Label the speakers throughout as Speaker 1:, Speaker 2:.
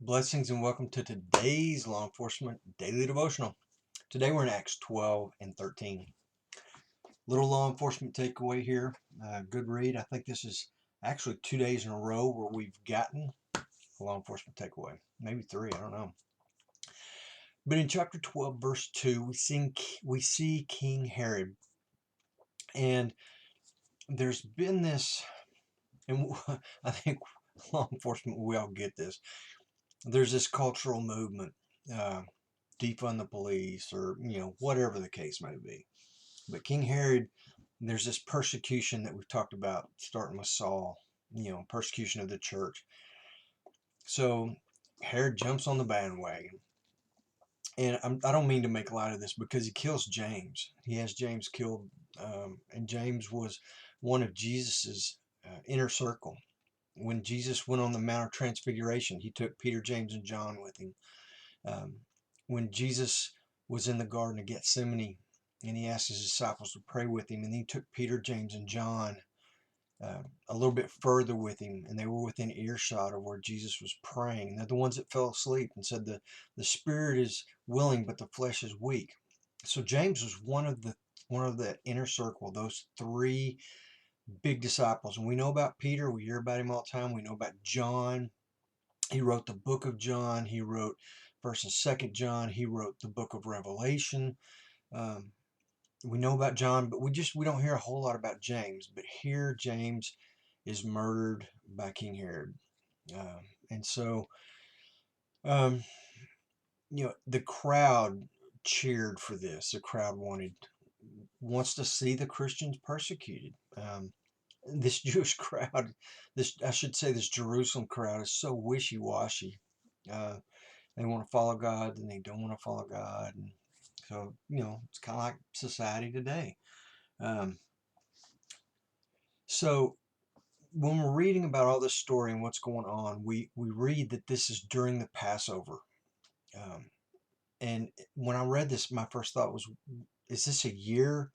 Speaker 1: Blessings and welcome to today's Law Enforcement Daily Devotional. Today we're in Acts 12 and 13. Little law enforcement takeaway here. Good read. I think this is actually 2 days in a row where we've gotten a law enforcement takeaway. Maybe three, I don't know. But in chapter 12, verse 2, we see King Herod. And there's been this, and I think law enforcement, we all get this. There's this cultural movement. Defund the police, or whatever the case may be. But King Herod, there's this persecution that we've talked about starting with Saul, persecution of the church. So Herod jumps on the bandwagon, and I don't mean to make light of this because he kills James. He has James killed, and James was one of Jesus's inner circle. When Jesus went on the Mount of Transfiguration, he took Peter, James, and John with him. When Jesus was in the Garden of Gethsemane, and he asked his disciples to pray with him, and he took Peter, James, and John a little bit further with him, and they were within earshot of where Jesus was praying. And they're the ones that fell asleep and said the spirit is willing, but the flesh is weak. So James was one of the inner circle, those three big disciples. And we know about Peter. We hear about him all the time. We know about John. He wrote the book of John. He wrote 1st and 2nd John. He wrote the book of Revelation. Um, we know about John, but we don't hear a whole lot about James. But here James is murdered by King Herod. And so, um, the crowd cheered for this. The crowd wants to see the Christians persecuted. This Jewish crowd, this Jerusalem crowd is so wishy-washy. Uh, they want to follow God, and they don't want to follow God. And so, it's kind of like society today. Um, so when we're reading about all this story and what's going on, we read that this is during the Passover. Um, and when I read this, my first thought was, is this a year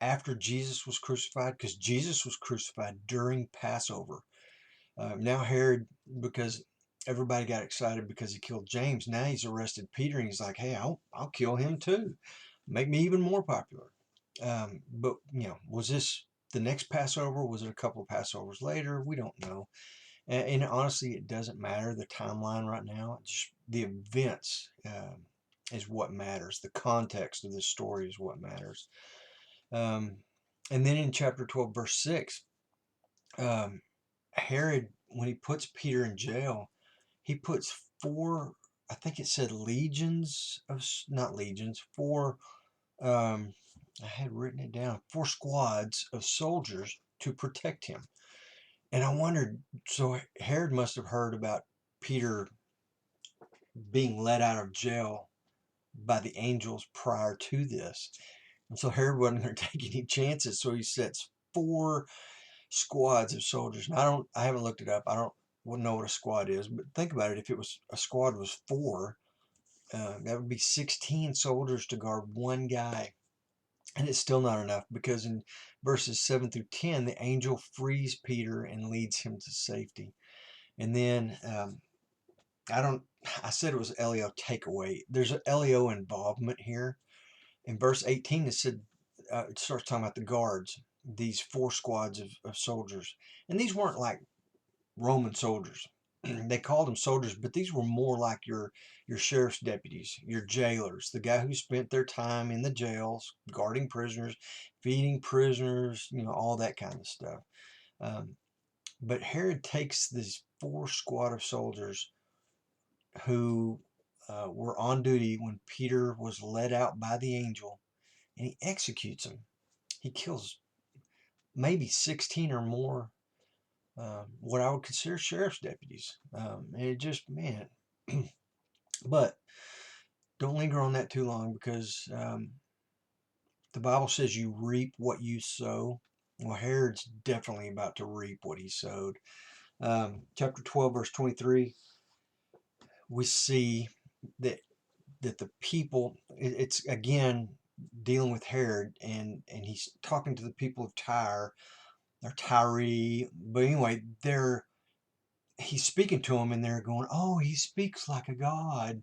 Speaker 1: after Jesus was crucified? Because Jesus was crucified during Passover. Now Herod, because everybody got excited because he killed James, now he's arrested Peter, and he's like, hey, I'll kill him too. Make me even more popular. But, was this the next Passover? Was it a couple of Passovers later? We don't know. And honestly, it doesn't matter the timeline right now. Just the events is what matters. The context of this story is what matters. Um, and then in chapter 12, verse 6, um, Herod, when he puts Peter in jail, he puts four, I think it said legions of, not legions, four, I had written it down, four squads of soldiers to protect him. And I wondered, so Herod must have heard about Peter being let out of jail by the angels prior to this. And so Herod wasn't going to take any chances. So he sets four squads of soldiers. And I haven't looked it up. Wouldn't know what a squad is, but think about it. If it was a squad was four, that would be 16 soldiers to guard one guy. And it's still not enough, because in verses 7 through 10, the angel frees Peter and leads him to safety. And then I said it was LEO takeaway. There's an LEO involvement here. In verse 18, it starts talking about the guards, these four squads of soldiers. And these weren't like Roman soldiers. They called them soldiers, but these were more like your sheriff's deputies, your jailers, the guy who spent their time in the jails, guarding prisoners, feeding prisoners, all that kind of stuff. But Herod takes these four squad of soldiers who were on duty when Peter was led out by the angel, and he executes them. He kills maybe 16 or more what I would consider sheriff's deputies. And it just, man, but don't linger on that too long, because the Bible says you reap what you sow. Well, Herod's definitely about to reap what he sowed. Chapter 12, verse 23, we see that the people, it's again dealing with Herod, and he's talking to the people of Tyre, or Tyre, but anyway, he's speaking to him, and they're going, oh, he speaks like a god.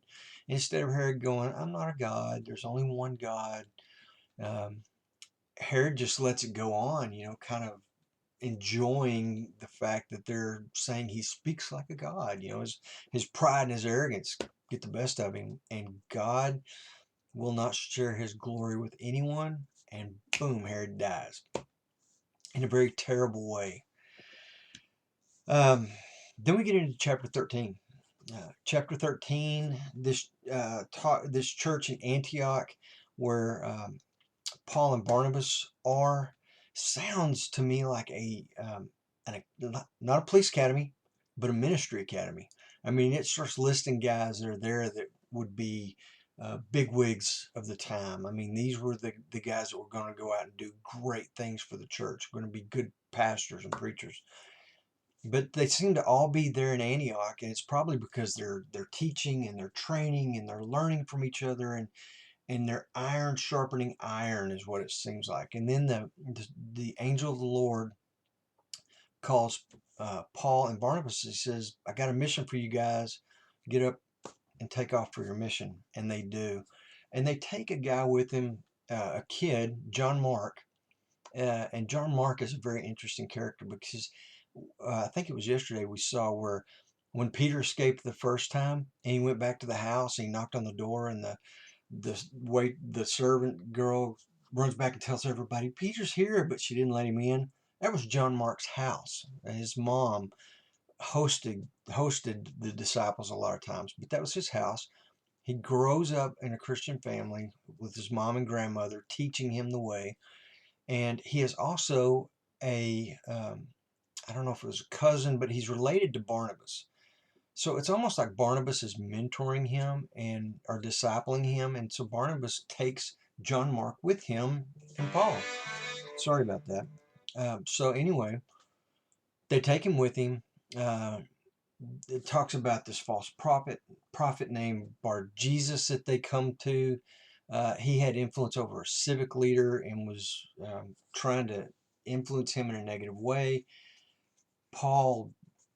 Speaker 1: Instead of Herod going, I'm not a god. There's only one God. Um, Herod just lets it go on, kind of enjoying the fact that they're saying he speaks like a god. His pride and his arrogance get the best of him, and God will not share his glory with anyone. And boom, Herod dies in a very terrible way. Um, then we get into chapter 13. Chapter 13, this church in Antioch, where Paul and Barnabas are, sounds to me like not a police academy, but a ministry academy. I mean, it starts listing guys that are there that would be bigwigs of the time. I mean, these were the guys that were going to go out and do great things for the church, going to be good pastors and preachers. But they seem to all be there in Antioch, and it's probably because they're teaching and they're training and they're learning from each other, and they're iron sharpening iron is what it seems like. And then the angel of the Lord calls Paul and Barnabas. He says, I got a mission for you guys. Get up and take off for your mission. And they do. And they take a guy with him, a kid, John Mark. And John Mark is a very interesting character because I think it was yesterday we saw where when Peter escaped the first time and he went back to the house, and he knocked on the door, and the servant girl runs back and tells everybody Peter's here, but she didn't let him in. That was John Mark's house. His mom hosted the disciples a lot of times, but that was his house. He grows up in a Christian family with his mom and grandmother teaching him the way, and he is also I don't know if it was a cousin, but he's related to Barnabas. So it's almost like Barnabas is mentoring him and or discipling him, and so Barnabas takes John Mark with him and Paul. Sorry about that. So anyway, they take him with him. Uh, it talks about this false prophet named Bar Jesus that they come to. He had influence over a civic leader and was trying to influence him in a negative way. Paul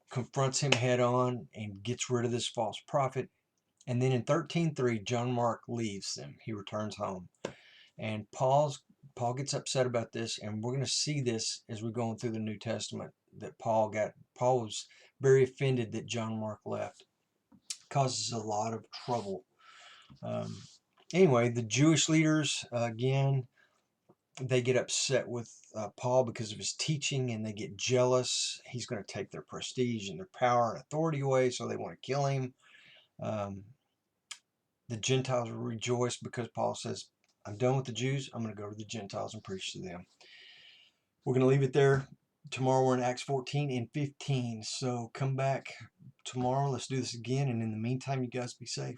Speaker 1: confronts him head on and gets rid of this false prophet. And then in 13:3, John Mark leaves them. He returns home. And Paul gets upset about this, and we're going to see this as we're going through the New Testament, that Paul was very offended that John Mark left. Causes a lot of trouble. Um, anyway, the Jewish leaders, again, they get upset with Paul because of his teaching, and they get jealous. He's going to take their prestige and their power and authority away, so they want to kill him. Um, the Gentiles will rejoice because Paul says, I'm done with the Jews. I'm going to go to the Gentiles and preach to them. We're going to leave it there. Tomorrow we're in Acts 14 and 15. So come back tomorrow. Let's do this again. And in the meantime, you guys be safe.